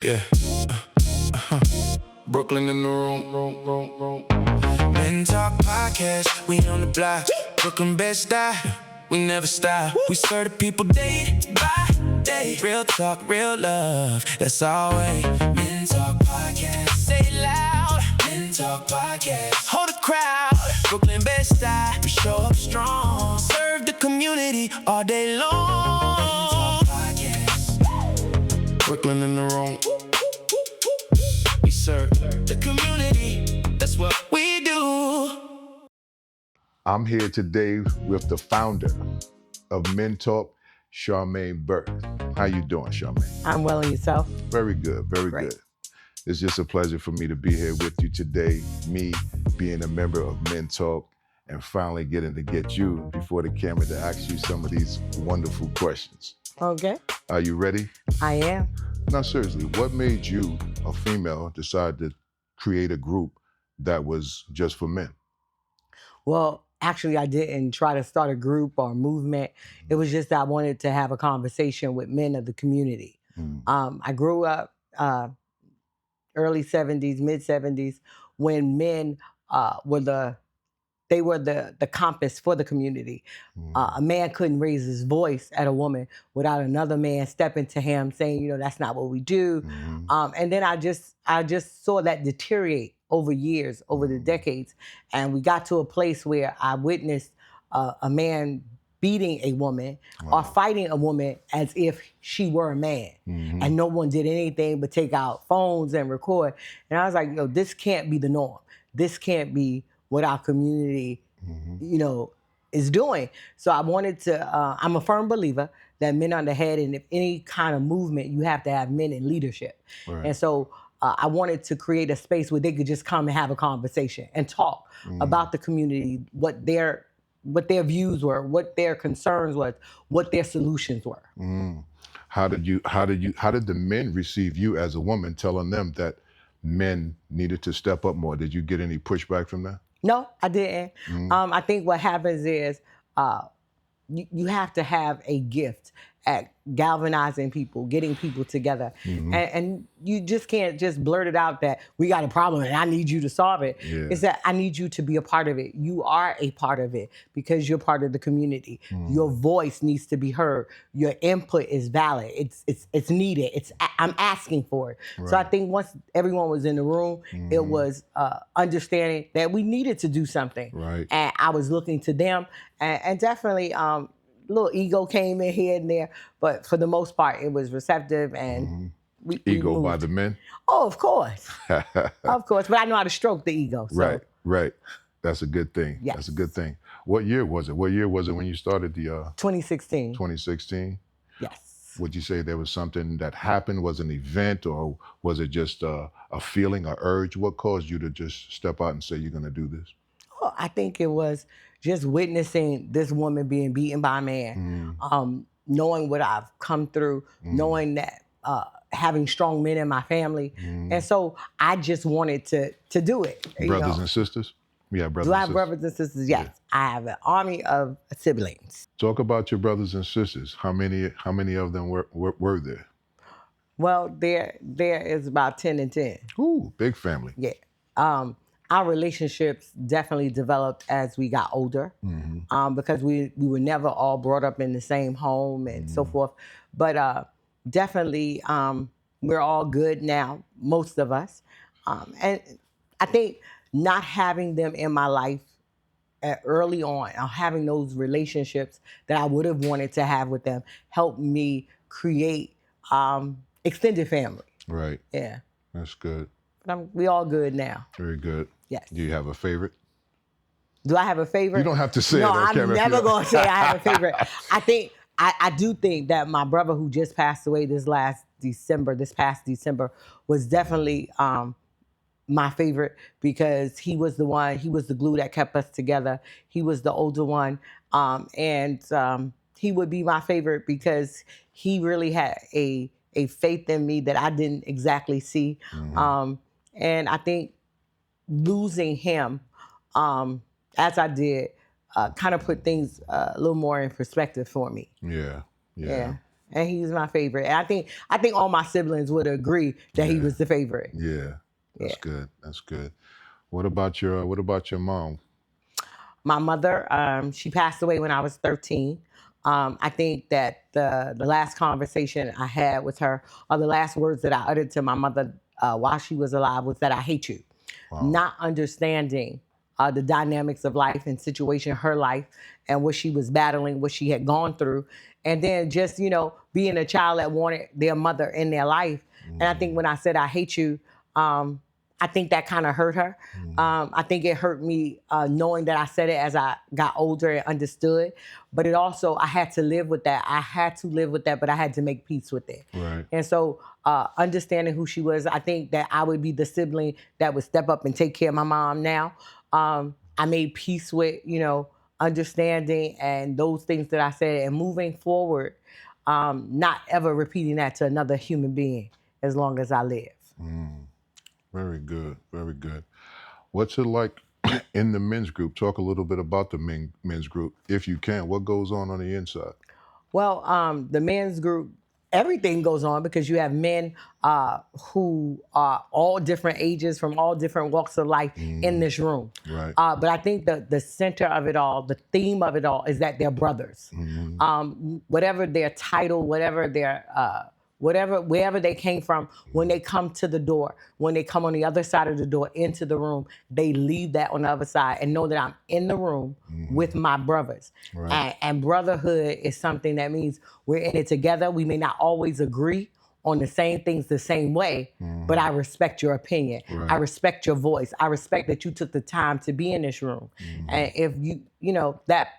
Yeah. Brooklyn in the room. Men Talk Podcast, we on the block. Brooklyn best die, we never stop. We serve the people day by day. Real talk, real love, that's our way. Men Talk Podcast, say it loud. Men Talk Podcast, hold the crowd. Brooklyn best die, we show up strong. Serve the community all day long. Men Talk Podcast, Brooklyn in the room. We serve the community, that's what we do. I'm here today with the founder of Men Talk, Sharmaine Byrd. How you doing, Sharmaine? I'm well, and yourself? Very good, very Great. good. It's just a pleasure for me to be here with you today, me being a member of Men Talk and finally getting to get you before the camera to ask you some of these wonderful questions. Okay. Are you ready? I am. Now, seriously, what made you, a female, decide to create a group that was just for men? Well, actually, I didn't try to start a group or a movement. It was just that I wanted to have a conversation with men of the community. I grew up early 70s, mid 70s, when men were the compass for the community. A man couldn't raise his voice at a woman without another man stepping to him saying, that's not what we do. And then I just saw that deteriorate over years, over the decades. And we got to a place where I witnessed a man beating a woman or fighting a woman as if she were a man. And no one did anything but take out phones and record. And I was like, this can't be the norm. This can't be what our community, is doing. So I wanted to, I'm a firm believer that men are the head, and if any kind of movement, you have to have men in leadership. Right. And so I wanted to create a space where they could just come and have a conversation and talk about the community, what their views were, what their concerns was, what their solutions were. How did the men receive you as a woman, telling them that men needed to step up more? Did you get any pushback from that? No, I didn't. I think what happens is you have to have a gift at galvanizing people, getting people together. And you just can't just blurt it out that we got a problem and I need you to solve it. Yeah. It's that I need you to be a part of it. You are a part of it because you're part of the community. Your voice needs to be heard. Your input is valid. It's needed. I'm asking for it. Right. So I think once everyone was in the room, it was understanding that we needed to do something. Right. And I was looking to them, and definitely little ego came in here and there, but for the most part, it was receptive and we Ego moved. by the men? Oh, of course. Of course, but I know how to stroke the ego. So. Right. That's a good thing. Yes. That's a good thing. What year was it? What year was it when you started the 2016. 2016? Yes. Would you say there was something that happened, was an event, or was it just a feeling, a urge? What caused you to just step out and say you're going to do this? Oh, I think it was just witnessing this woman being beaten by a man, knowing what I've come through, knowing that having strong men in my family. And so I just wanted to do it. Brothers and sisters? Yeah, brothers Do I and have sisters. brothers and sisters? Yes. Yeah. I have an army of siblings. Talk about your brothers and sisters. How many of them were there? Well, there is about 10 and 10. Ooh, big family. Yeah. Our relationships definitely developed as we got older, because we were never all brought up in the same home and so forth. But definitely, we're all good now, most of us. And I think not having them in my life early on, or having those relationships that I would have wanted to have with them, helped me create extended family. Right. Yeah. That's good. But we all good now. Very good. Yes. Do you have a favorite? Do I have a favorite? You don't have to say it No, on I'm camera. never going to say I have a favorite. I do think that my brother who just passed away this past December, was definitely my favorite, because he was the glue that kept us together. He was the older one. And he would be my favorite because he really had a faith in me that I didn't exactly see. And I think losing him, as I did, kind of put things a little more in perspective for me. Yeah. Yeah. And he's my favorite. And I think all my siblings would agree that he was the favorite. Yeah, that's good. That's good. What about your mom? My mother, she passed away when I was 13. I think that the last conversation I had with her, or the last words that I uttered to my mother while she was alive, was that I hate you. Wow. Not understanding the dynamics of life and situation, her life, and what she was battling, what she had gone through. And then just, being a child that wanted their mother in their life. And I think when I said I hate you, I think that kind of hurt her. I think it hurt me knowing that I said it as I got older and understood. But it also, I had to live with that. I had to live with that, but I had to make peace with it. Right. And so understanding who she was, I think that I would be the sibling that would step up and take care of my mom now. I made peace with, understanding and those things that I said, and moving forward, not ever repeating that to another human being as long as I live. Very good. Very good. What's it like in the men's group? Talk a little bit about the men's group, if you can. What goes on the inside? Well, the men's group, everything goes on because you have men who are all different ages, from all different walks of life in this room. Right. But I think the center of it all, the theme of it all, is that they're brothers. Whatever their title, whatever their wherever they came from, when they come to the door, when they come on the other side of the door into the room, they leave that on the other side and know that I'm in the room with my brothers. Right. And brotherhood is something that means we're in it together. We may not always agree on the same things the same way, but I respect your opinion. Right. I respect your voice. I respect that you took the time to be in this room. And if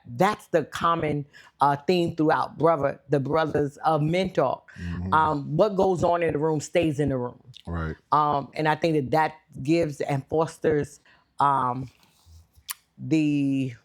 that's the common theme throughout the brothers of Men Talk. What goes on in the room stays in the room. Right. And I think that gives and fosters the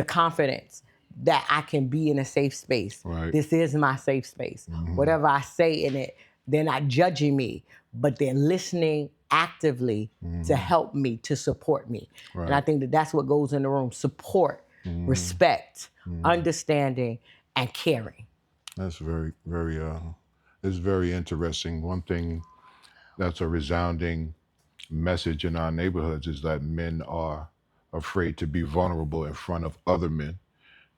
confidence that I can be in a safe space. Right. This is my safe space. Whatever I say in it, they're not judging me, but they're listening actively to help me, to support me. Right. And I think that's what goes in the room: support, respect, understanding, and caring. That's very, very, it's very interesting. One thing that's a resounding message in our neighborhoods is that men are afraid to be vulnerable in front of other men.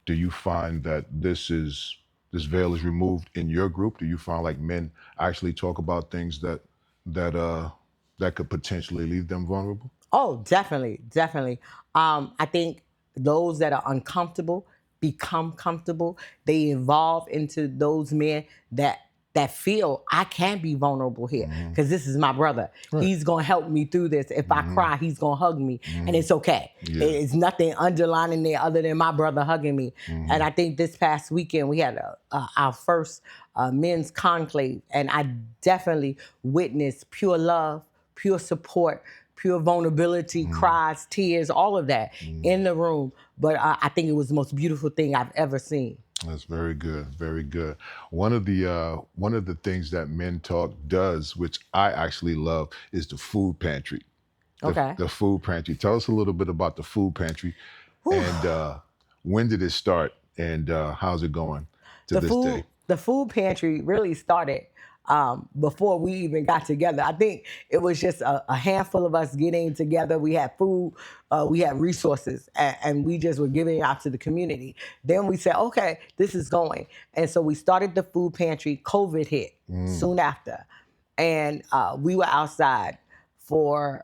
Do you find that this veil is removed in your group? Do you find like men actually talk about things that could potentially leave them vulnerable? Oh, definitely, definitely. I think those that are uncomfortable become comfortable. They evolve into those men that feel I can be vulnerable here because this is my brother. Right. He's gonna help me through this. If I cry, he's gonna hug me, and it's okay. Yeah. It's nothing underlining there other than my brother hugging me. And I think this past weekend we had our first men's conclave, and I definitely witnessed pure love, pure support, pure vulnerability, cries, tears, all of that in the room. But I think it was the most beautiful thing I've ever seen. That's very good, very good. One of the things that Men Talk does, which I actually love, is the food pantry. The food pantry. Tell us a little bit about the food pantry, and when did it start, and how's it going to this day? The food pantry really started before we even got together. I think it was just a handful of us getting together. We had food, we had resources, and we just were giving it out to the community. Then we said, okay, this is going. And so we started the food pantry. COVID hit soon after. And we were outside for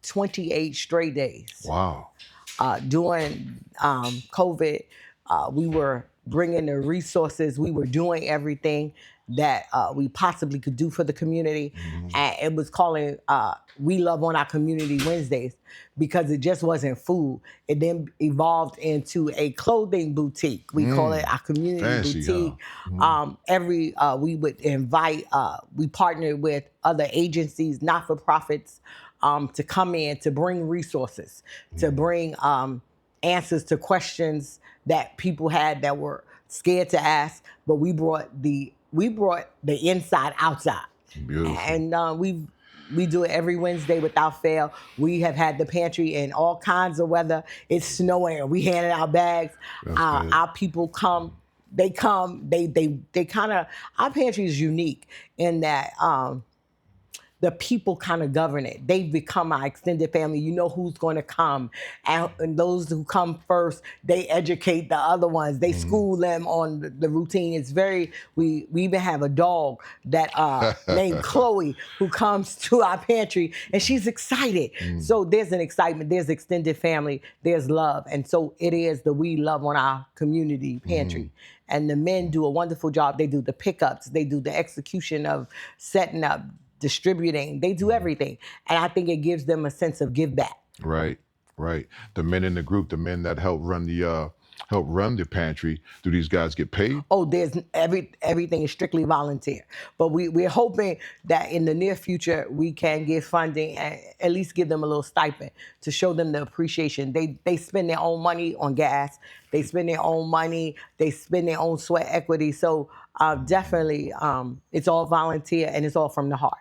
28 straight days. Wow. During COVID, we were bringing the resources. We were doing everything that we possibly could do for the community. And it was calling We Love on Our Community Wednesdays, because it just wasn't food. It then evolved into a clothing boutique. We call it our community Fancy, boutique. We would invite, we partnered with other agencies, not-for-profits, to come in, to bring resources, to bring answers to questions that people had that were scared to ask. But we brought the inside outside. Beautiful. And we do it every Wednesday without fail. We have had the pantry in all kinds of weather. It's snowing, we handed out bags. Our people come they come, they kind of, our pantry is unique in that the people kind of govern it. They've become our extended family. You know who's going to come. And those who come first, they educate the other ones. They school them on the routine. It's very, we even have a dog that named Chloe who comes to our pantry and she's excited. So there's an excitement, there's extended family, there's love. And so it is the we love on our community pantry. And the men do a wonderful job. They do the pickups, they do the execution of setting up, distributing, they do everything. And I think it gives them a sense of give back. Right. The men in the group, the men that help run the pantry, do these guys get paid? Oh, there's everything is strictly volunteer. But we're hoping that in the near future we can give funding and at least give them a little stipend to show them the appreciation. They spend their own money on gas. They spend their own money. They spend their own sweat equity. So definitely, it's all volunteer and it's all from the heart.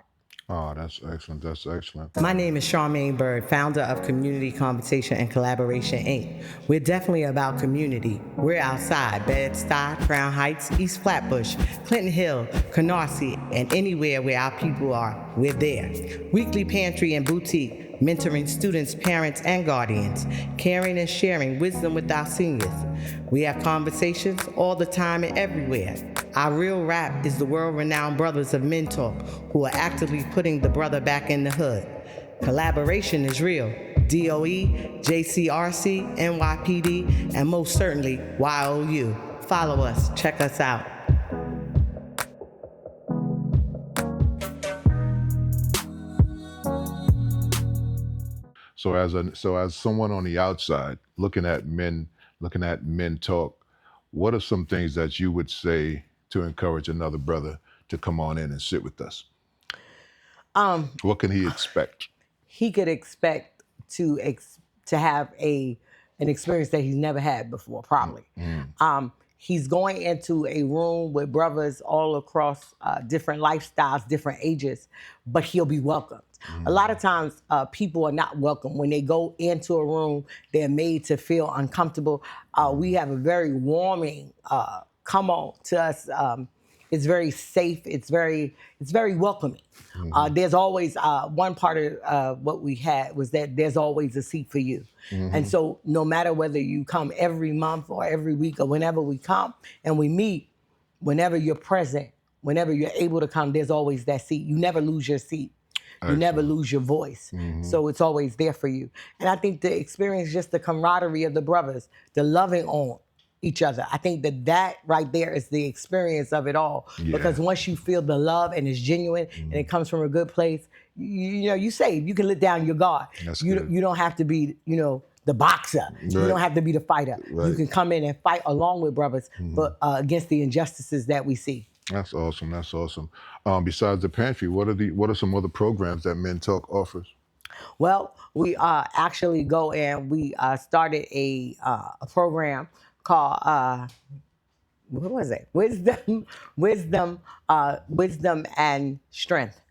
Oh, that's excellent. That's excellent. My name is Sharmaine Byrd, founder of Community Conversation and Collaboration, Inc. We're definitely about community. We're outside Bed-Stuy, Crown Heights, East Flatbush, Clinton Hill, Canarsie, and anywhere where our people are, we're there. Weekly pantry and boutique, mentoring students, parents, and guardians, caring and sharing wisdom with our seniors. We have conversations all the time and everywhere. Our real rap is the world-renowned Brothers of Men Talk, who are actively putting the brother back in the hood. Collaboration is real. DOE, JCRC, NYPD, and most certainly YOU. Follow us, check us out. So as someone on the outside looking at men talk, what are some things that you would say to encourage another brother to come on in and sit with us? What can he expect? He could expect to have an experience that he's never had before, probably. He's going into a room with brothers all across different lifestyles, different ages, but he'll be welcomed. A lot of times people are not welcome. When they go into a room, they're made to feel uncomfortable. We have a very warming come on to us. It's very safe. It's very welcoming. There's always one part of what we had was that there's always a seat for you. And so no matter whether you come every month or every week or whenever we come and we meet, whenever you're present, whenever you're able to come, there's always that seat. You never lose your seat. You never lose your voice. So it's always there for you. And I think the experience, just the camaraderie of the brothers, the loving on each other. I think that right there is the experience of it all. Because once you feel the love and it's genuine and it comes from a good place, you save. You can let down your guard. You don't have to be, the boxer. You don't have to be the fighter. You can come in and fight along with brothers, but against the injustices that we see. That's awesome. Besides the pantry, what are some other programs that Men Talk offers? Well, we actually go and we started a program called what was it? Wisdom and Strength.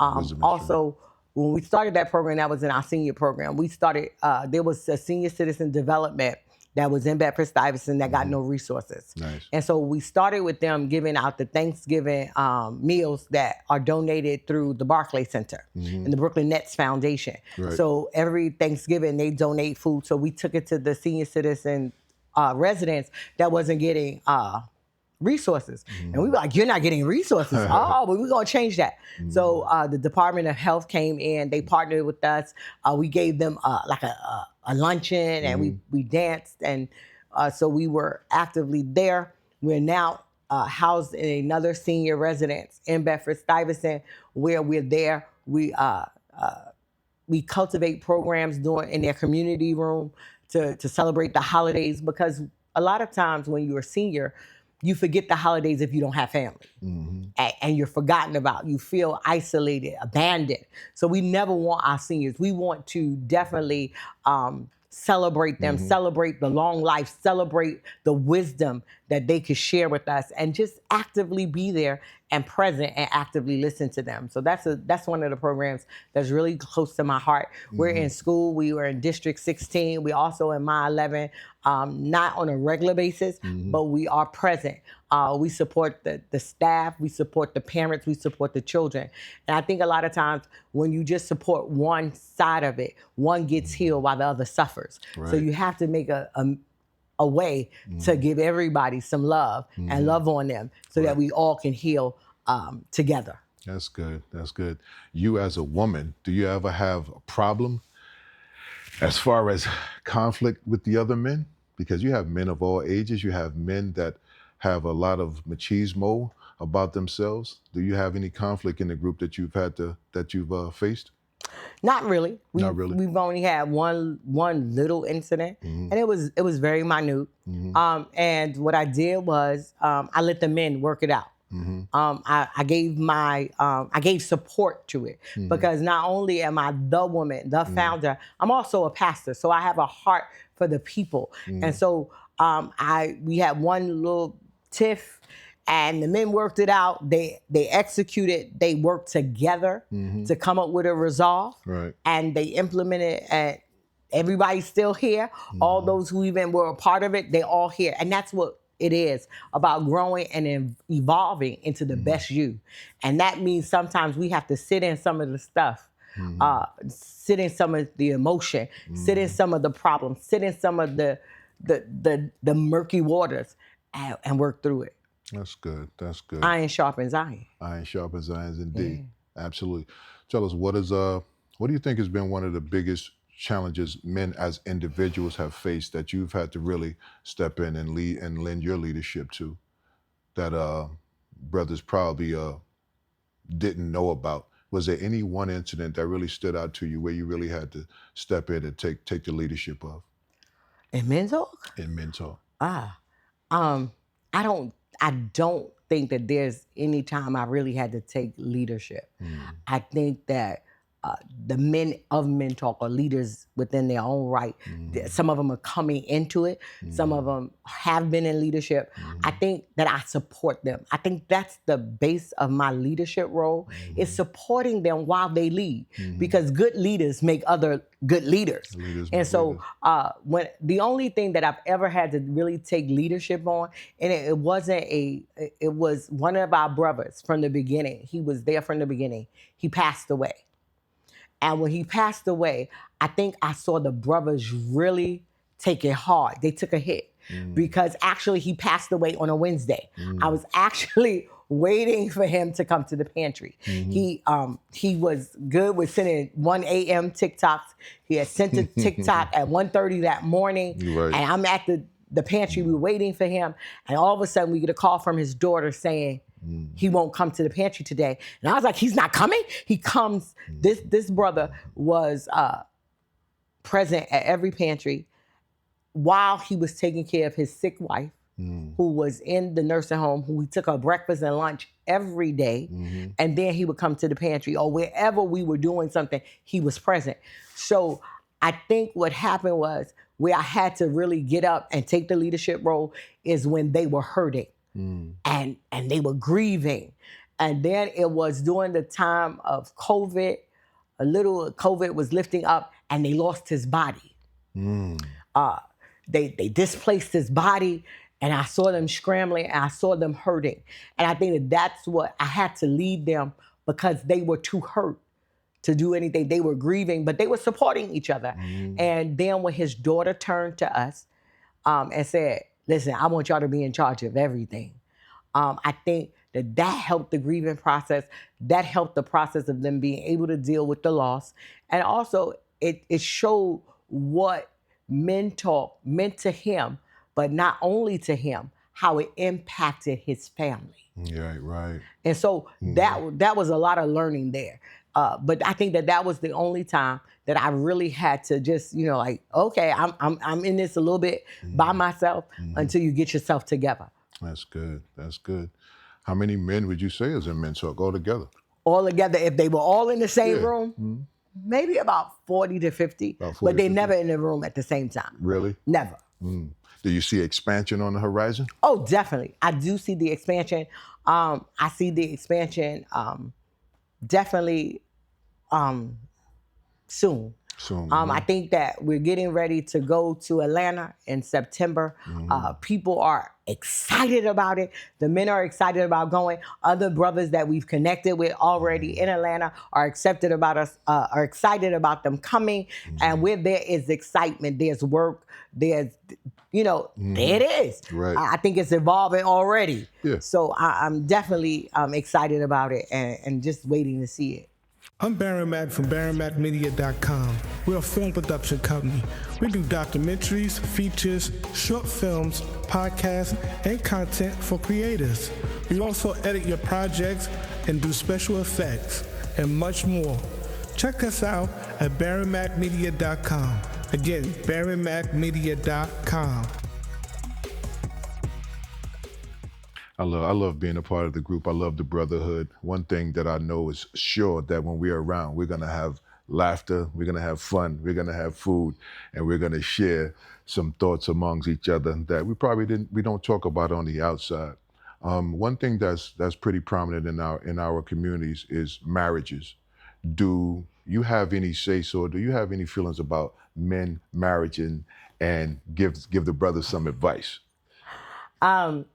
Also, when we started that program, that was in our senior program. We started. There was a senior citizen development that was in Bedford-Stuyvesant that got no resources. Nice. And so we started with them giving out the Thanksgiving meals that are donated through the Barclay Center and the Brooklyn Nets Foundation. Right. So every Thanksgiving they donate food. So we took it to the senior citizen residents that wasn't getting resources. And we were like, you're not getting resources. But we're going to change that. So the Department of Health came in, they partnered with us. We gave them like a luncheon and we danced. And so we were actively there. We're now housed in another senior residence in Bedford-Stuyvesant where we're there. We cultivate programs in their community room to celebrate the holidays, because a lot of times when you're a senior, you forget the holidays if you don't have family. And you're forgotten about. You feel isolated, abandoned. So we never want our seniors. We want to definitely celebrate them, celebrate the long life, celebrate the wisdom that they could share with us, and just actively be there and present and actively listen to them. So that's one of the programs that's really close to my heart. We're in school. We were in District 16. We also in My 11, not on a regular basis, but we are present. We support the staff. We support the parents. We support the children. And I think a lot of times when you just support one side of it, one gets healed while the other suffers. Right. So you have to make a way to give everybody some love and love on them so that we all can heal together. That's good. That's good. You as a woman, do you ever have a problem as far as conflict with the other men? Because you have men of all ages. You have men that have a lot of machismo about themselves. Do you have any conflict in the group that you've faced? Not really. Not really. We've only had one little incident, and it was very minute. And what I did was I let the men work it out. I gave support to it because not only am I the woman, the founder, I'm also a pastor. So I have a heart for the people, and so we had one little tiff. And the men worked it out. They executed. They worked together to come up with a resolve. Right. And they implemented. And everybody's still here. All those who even were a part of it, they all here. And that's what it is about, growing and evolving into the best you. And that means sometimes we have to sit in some of the stuff, sit in some of the emotion, sit in some of the problems, sit in some of the murky waters, and work through it. That's good. That's good. Iron sharpens iron. Iron sharpens iron, indeed. Yeah. Absolutely. Tell us, what do you think has been one of the biggest challenges men as individuals have faced that you've had to really step in and lead and lend your leadership to, that brothers probably didn't know about? Was there any one incident that really stood out to you where you really had to step in and take the leadership of? In Men Talk? In Men Talk. I don't think that there's any time I really had to take leadership. I think that the men of Men Talk are leaders within their own right. Some of them are coming into it. Some of them have been in leadership. I think that I support them. I think that's the base of my leadership role, is supporting them while they lead, because good leaders make other good leaders. And so when the only thing that I've ever had to really take leadership on, and it was one of our brothers from the beginning. He was there from the beginning. He passed away. And when he passed away, I think I saw the brothers really take it hard. They took a hit because actually he passed away on a Wednesday. I was actually waiting for him to come to the pantry. He was good with sending 1 a.m. TikToks. He had sent a TikTok at 1:30 that morning. Right. And I'm at the pantry, we were waiting for him. And all of a sudden we get a call from his daughter saying, he won't come to the pantry today. And I was like, he's not coming? He comes. This brother was present at every pantry while he was taking care of his sick wife, who was in the nursing home, who he took her breakfast and lunch every day. And then he would come to the pantry, or wherever we were doing something, he was present. So I think what happened was, where I had to really get up and take the leadership role, is when they were hurting. And they were grieving. And then it was during the time of COVID, a little COVID was lifting up, and they lost his body. They displaced his body, and I saw them scrambling, and I saw them hurting. And I think that's what I had to lead them, because they were too hurt to do anything. They were grieving, but they were supporting each other. And then when his daughter turned to us and said, listen, I want y'all to be in charge of everything. I think that helped the grieving process. That helped the process of them being able to deal with the loss. And also, it showed what Men Talk meant to him, but not only to him, how it impacted his family. Yeah, right. And so that was a lot of learning there. But I think that was the only time that I really had to just, like, okay, I'm in this a little bit by myself until you get yourself together. That's good. That's good. How many men would you say is in Men Talk altogether? All together, if they were all in the same room, maybe about 40 to 50, but they never in the room at the same time. Really? Never. Do you see expansion on the horizon? Oh, definitely. I do see the expansion. I see the expansion definitely soon. Soon. I think that we're getting ready to go to Atlanta in September. People are excited about it. The men are excited about going. Other brothers that we've connected with already in Atlanta are accepted about us, are excited about them coming. And where there is excitement, there's work, there's, there it is. Right. I think it's evolving already. Yeah. So I'm definitely excited about it and just waiting to see it. I'm Baron Mack from BaronMackMedia.com. We're a film production company. We do documentaries, features, short films, podcasts, and content for creators. We also edit your projects and do special effects and much more. Check us out at BaronMackMedia.com. Again, BaronMackMedia.com. I love being a part of the group. I love the brotherhood. One thing that I know is sure that when we're around, we're gonna have laughter, we're gonna have fun, we're gonna have food, and we're gonna share some thoughts amongst each other that we don't talk about on the outside. One thing that's pretty prominent in our communities is marriages. Do you have any say-so? Do you have any feelings about men marrying and give the brothers some advice?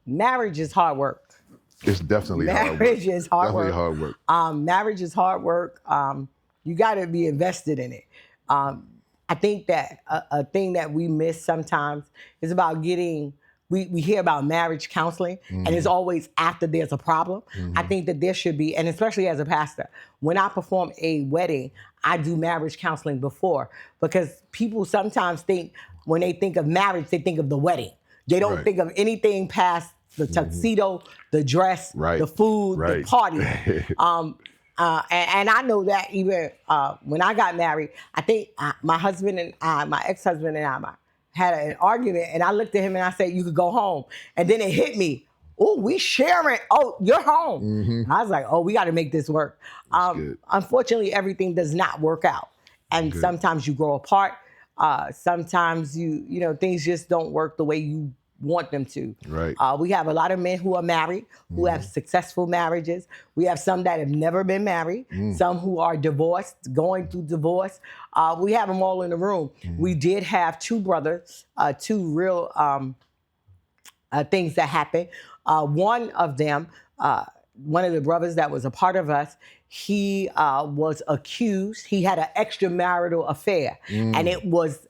Marriage is hard work. It's definitely hard work. Marriage is hard Definitely work. hard work. Marriage is hard work. You got to be invested in it. I think that a thing that we miss sometimes is about getting. We hear about marriage counseling, and it's always after there's a problem. I think that there should be, and especially as a pastor, when I perform a wedding, I do marriage counseling before, because people sometimes think when they think of marriage, they think of the wedding. They don't think of anything past the tuxedo, the dress, the food, the party. And I know that even when I got married, I think my husband and I, my ex-husband and I had an argument, and I looked at him and I said, "You could go home." And then it hit me. Oh, we sharing. Oh, you're home. I was like, oh, we got to make this work. Unfortunately, everything does not work out. And sometimes you grow apart. Sometimes things just don't work the way you want them to. Right. We have a lot of men who are married, who have successful marriages. We have some that have never been married, some who are divorced, going through divorce. We have them all in the room. We did have two brothers, two real things that happened. One of them, one of the brothers that was a part of us, he was accused. He had an extramarital affair, and it was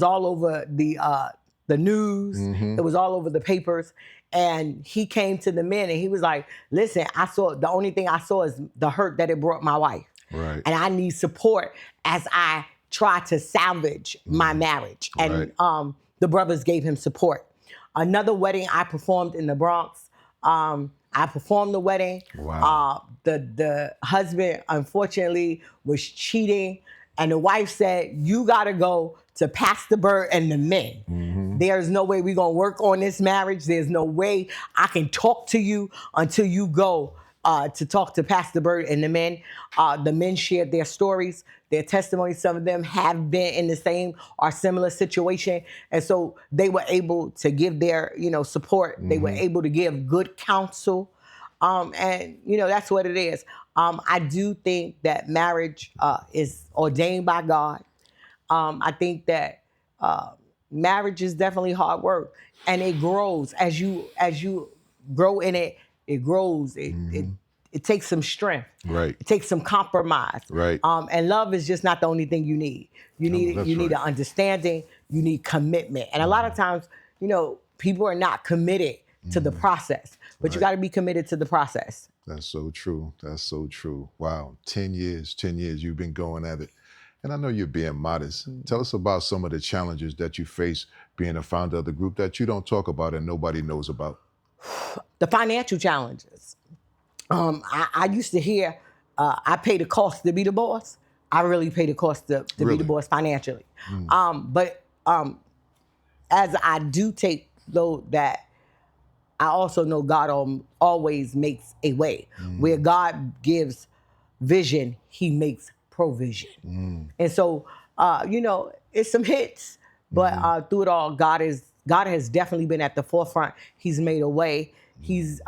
all over the news. It was all over the papers. And he came to the men and he was like, "Listen, the only thing I saw is the hurt that it brought my wife, right? And I need support as I try to salvage my marriage." And the brothers gave him support. Another wedding I performed in the Bronx. I performed the wedding. Wow. The husband, unfortunately, was cheating. And the wife said, "You got to go to Pastor Byrd and the men. There's no way we're going to work on this marriage. There's no way I can talk to you until you go to talk to Pastor Byrd and the men." The men shared their stories, their testimonies. Some of them have been in the same or similar situation. And so they were able to give their, support. They were able to give good counsel. And that's what it is. I do think that marriage is ordained by God. I think that marriage is definitely hard work, and it grows as you grow in it. It grows. It takes some strength. Right. It takes some compromise. Right. And love is just not the only thing you need. You need an understanding. You need commitment. And a lot of times, people are not committed to the process, but you got to be committed to the process. That's so true. That's so true. Wow. 10 years you've been going at it. And I know you're being modest. Tell us about some of the challenges that you face being a founder of the group that you don't talk about and nobody knows about. The financial challenges. I used to hear, I pay the cost to be the boss. I really pay the cost to be the boss financially. But as I do take though that, I also know God always makes a way. Where God gives vision, he makes provision. And so, it's some hits, but through it all, God has definitely been at the forefront. He's made a way. He's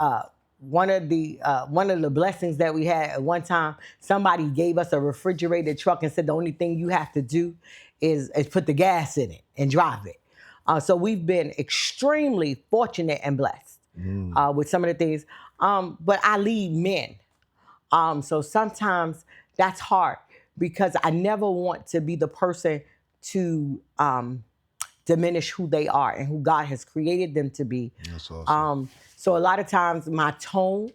one of the blessings that we had at one time, somebody gave us a refrigerated truck and said the only thing you have to do is put the gas in it and drive it. So we've been extremely fortunate and blessed with some of the things. But I lead men. So sometimes that's hard because I never want to be the person to diminish who they are and who God has created them to be. That's awesome. So a lot of times my tone,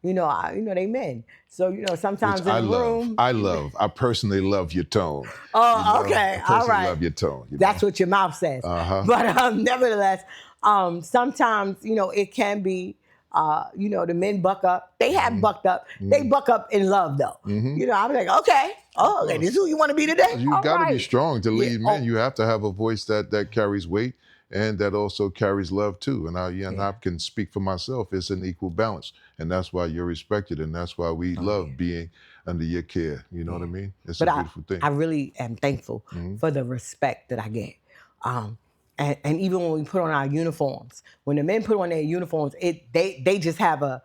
they men. So, sometimes Which in the room. I personally love your tone. Oh, okay. I All personally right. love your tone. That's what your mouth says. But nevertheless, sometimes, it can be, the men buck up. They have bucked up. They buck up in love, though. I'm like, okay. Oh, okay, this is who you want to be today? You got to be strong to lead Yeah. men. You have to have a voice that carries weight and that also carries love too. And I can speak for myself. It's an equal balance. And that's why you're respected. And that's why we love being under your care. You know what I mean? It's a beautiful thing. I really am thankful for the respect that I get. And even when we put on our uniforms, when the men put on their uniforms, they just have a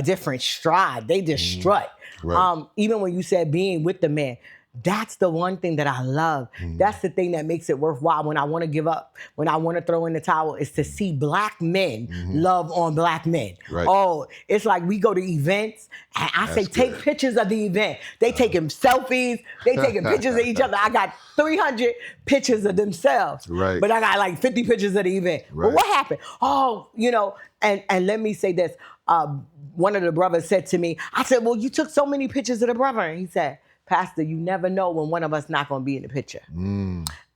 different stride. They just strut. Right. Even when you said being with the men, that's the one thing that I love. That's the thing that makes it worthwhile when I want to give up, when I want to throw in the towel, is to see black men love on black men. Right. Oh, it's like we go to events and I say, take pictures of the event. They taking selfies. They taking pictures of each other. I got 300 pictures of themselves. Right. But I got like 50 pictures of the event. Right. Well, what happened? Oh, and let me say this. One of the brothers said to me, I said, well, you took so many pictures of the brother. And he said, Pastor, you never know when one of us not going to be in the picture.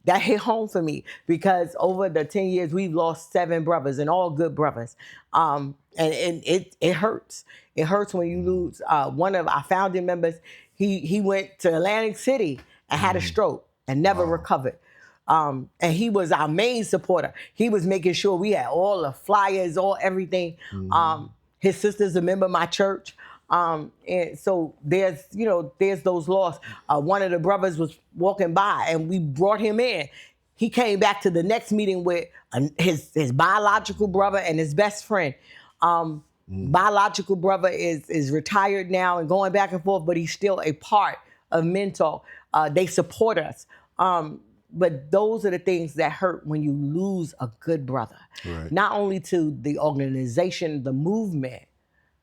That hit home for me because over the 10 years, we've lost 7 brothers and all good brothers. And it hurts. It hurts when you lose one of our founding members. He went to Atlantic City and had a stroke and never recovered. And he was our main supporter. He was making sure we had all the flyers, everything. His sister's a member of my church. And so there's those lost. One of the brothers was walking by and we brought him in. He came back to the next meeting with his biological brother and his best friend. Biological brother is retired now and going back and forth, but he's still a part of Men Talk. They support us. But those are the things that hurt when you lose a good brother. Right. Not only to the organization, the movement,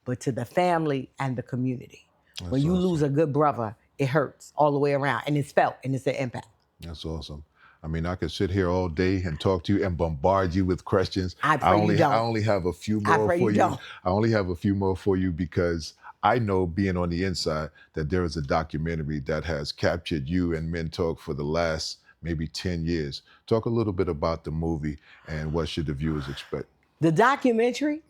but to the family and the community. When you lose a good brother, it hurts all the way around, and it's felt, and it's an impact. That's awesome. I mean, I could sit here all day and talk to you and bombard you with questions. I pray you don't. I only have a few more for you. Don't. I only have a few more for you because I know, being on the inside, that there is a documentary that has captured you and Men Talk for the last maybe 10 years. Talk a little bit about the movie and what should the viewers expect. The documentary,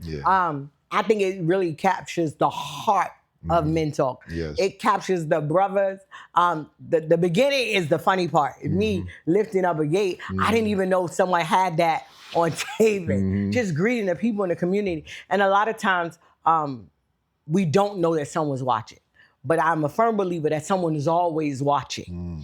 I think it really captures the heart of Men Talk. Yes. It captures the brothers. The beginning is the funny part. Me lifting up a gate. I didn't even know someone had that on tape. Just greeting the people in the community. And a lot of times, we don't know that someone's watching. But I'm a firm believer that someone is always watching.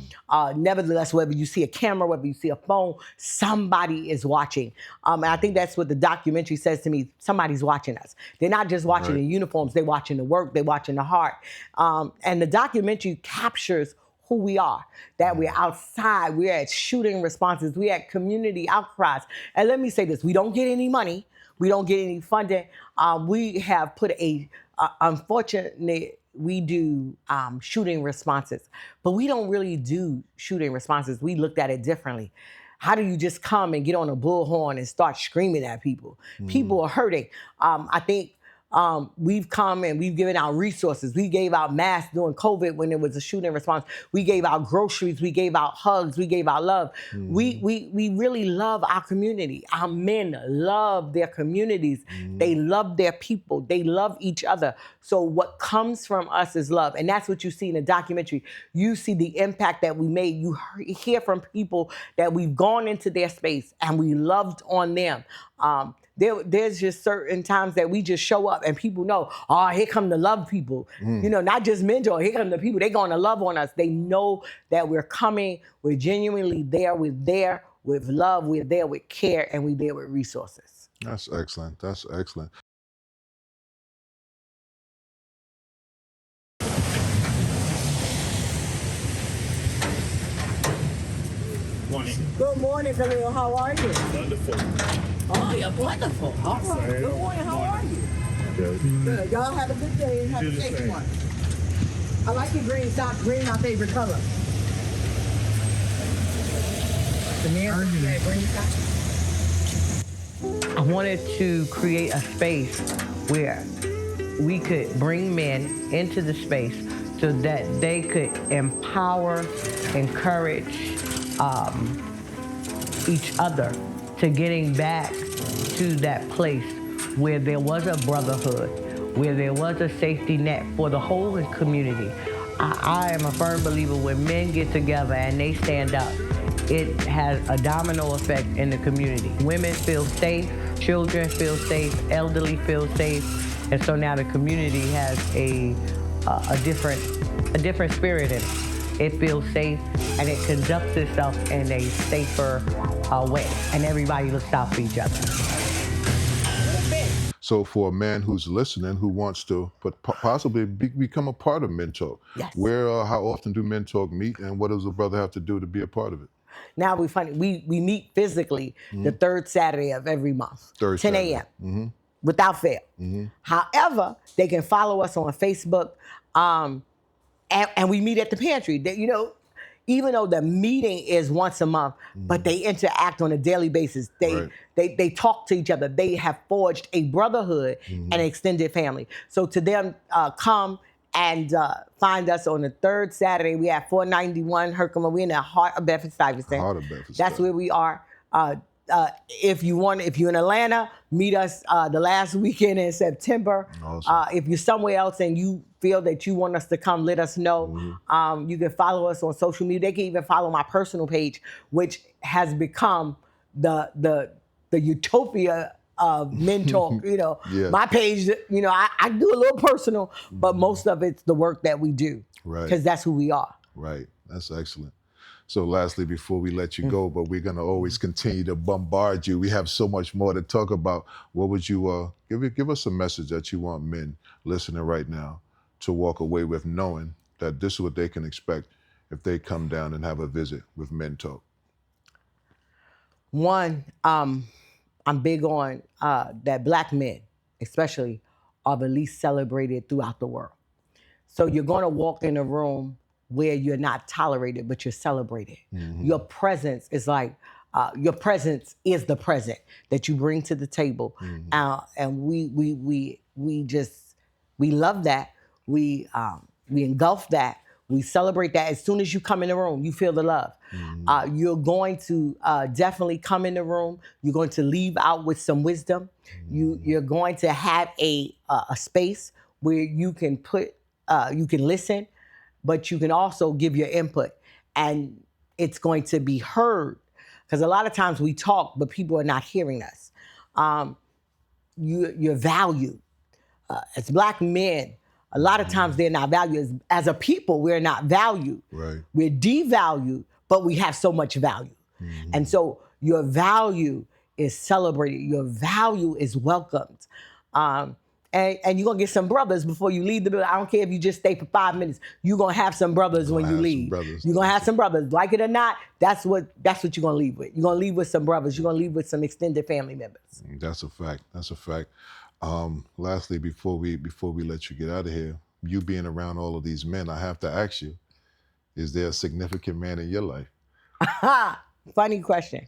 Nevertheless, whether you see a camera, whether you see a phone, somebody is watching. And I think that's what the documentary says to me. Somebody's watching us. They're not just watching the uniforms. They're watching the work. They're watching the heart. And the documentary captures who we are, that we're outside. We're at shooting responses. We're at community outcries. And let me say this. We don't get any money. We don't get any funding. We have put unfortunately, we do shooting responses, but we don't really do shooting responses. We looked at it differently. How do you just come and get on a bullhorn and start screaming at people? People are hurting. I think we've come and we've given out resources. We gave out masks during COVID when there was a shooting response. We gave out groceries. We gave out hugs. We gave out love. We really love our community. Our men love their communities. They love their people. They love each other. So what comes from us is love. And that's what you see in the documentary. You see the impact that we made. You hear from people that we've gone into their space and we loved on them. There's just certain times that we just show up and people know, oh, here come the love people. Not just Men Talk, here come the people. They're going to love on us. They know that we're coming. We're genuinely there. We're there with love. We're there with care. And we're there with resources. That's excellent. That's excellent. morning. Good morning, Khalil. How are you? Wonderful. Oh, you're wonderful. All right. Good morning. How are you? Good. Y'all have a good day and have a safe one. I like your green socks. Green, my favorite color. The man green socks. I wanted to create a space where we could bring men into the space so that they could empower, encourage each other to getting back to that place where there was a brotherhood, where there was a safety net for the whole community. I am a firm believer when men get together and they stand up, it has a domino effect in the community. Women feel safe, children feel safe, elderly feel safe, and so now the community has a different spirit in it. It feels safe and it conducts itself in a safer way, and everybody looks out for each other. So for a man who's listening, who wants to possibly become a part of Men Talk, Yes. where how often do Men Talk meet, and what does a brother have to do to be a part of it? Now we meet physically the third Saturday of every month, 10 a.m. Without fail. However, they can follow us on Facebook, and we meet at the pantry. Even though the meeting is once a month, but they interact on a daily basis. They talk to each other. They have forged a brotherhood and extended family. So to them, come and find us on the third Saturday. We have 491 Herkimer. We're in the heart of Bedford-Stuyvesant. That's where we are. If you're in Atlanta, meet us the last weekend in September. Awesome. If you're somewhere else and you feel that you want us to come, let us know. You can follow us on social media. They can even follow my personal page, which has become the utopia of Men Talk. My page, I do a little personal, but most of it's the work that we do. Right. Because that's who we are. Right. That's excellent. So lastly, before we let you go, but we're going to always continue to bombard you. We have so much more to talk about. What would you give us a message that you want men listening right now to walk away with, knowing that this is what they can expect if they come down and have a visit with Men Talk? One, I'm big on that Black men, especially, are the least celebrated throughout the world. So you're going to walk in a room where you're not tolerated, but you're celebrated. Your presence is the present that you bring to the table, and we love that. We engulf that. We celebrate that. As soon as you come in the room, you feel the love. You're going to definitely come in the room. You're going to leave out with some wisdom. You're going to have a space where you can listen, but you can also give your input, and it's going to be heard. Because a lot of times we talk, but people are not hearing us. You're valued. As Black men, a lot of times they're not valued. As a people, we're not valued. Right. We're devalued, but we have so much value. And so your value is celebrated. Your value is welcomed. And you're going to get some brothers before you leave the building. I don't care if you just stay for 5 minutes. You're going to have some brothers when you leave. You're going to have some brothers. Like it or not, that's what you're going to leave with. You're going to leave with some brothers. You're going to leave with some extended family members. That's a fact. That's a fact. Lastly, before we let you get out of here, you being around all of these men, I have to ask you, is there a significant man in your life? Funny question.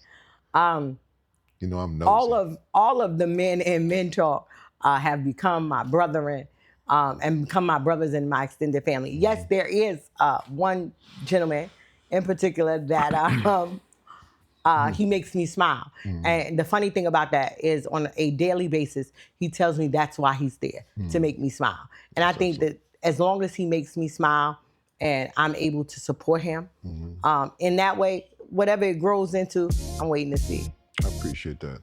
I'm nosy. All of the men in Men Talk have become my brethren and become my brothers in my extended family. Yes, there is one gentleman in particular that he makes me smile. And the funny thing about that is, on a daily basis, he tells me that's why he's there, to make me smile. And I think that as long as he makes me smile and I'm able to support him in that way, whatever it grows into, I'm waiting to see. I appreciate that.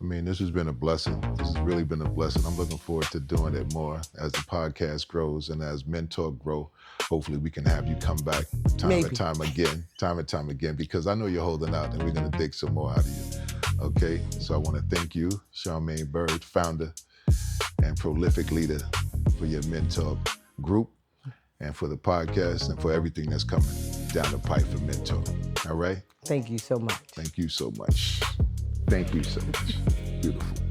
I mean, this has been a blessing. This has really been a blessing. I'm looking forward to doing it more as the podcast grows and as Men Talk grow. Hopefully we can have you come back time and time again, because I know you're holding out and we're going to dig some more out of you. Okay, so I want to thank you, Sharmaine Byrd, founder and prolific leader, for your Men Talk group and for the podcast and for everything that's coming down the pipe for Men Talk. All right? Thank you so much. Thank you so much. Thank you so much. Beautiful.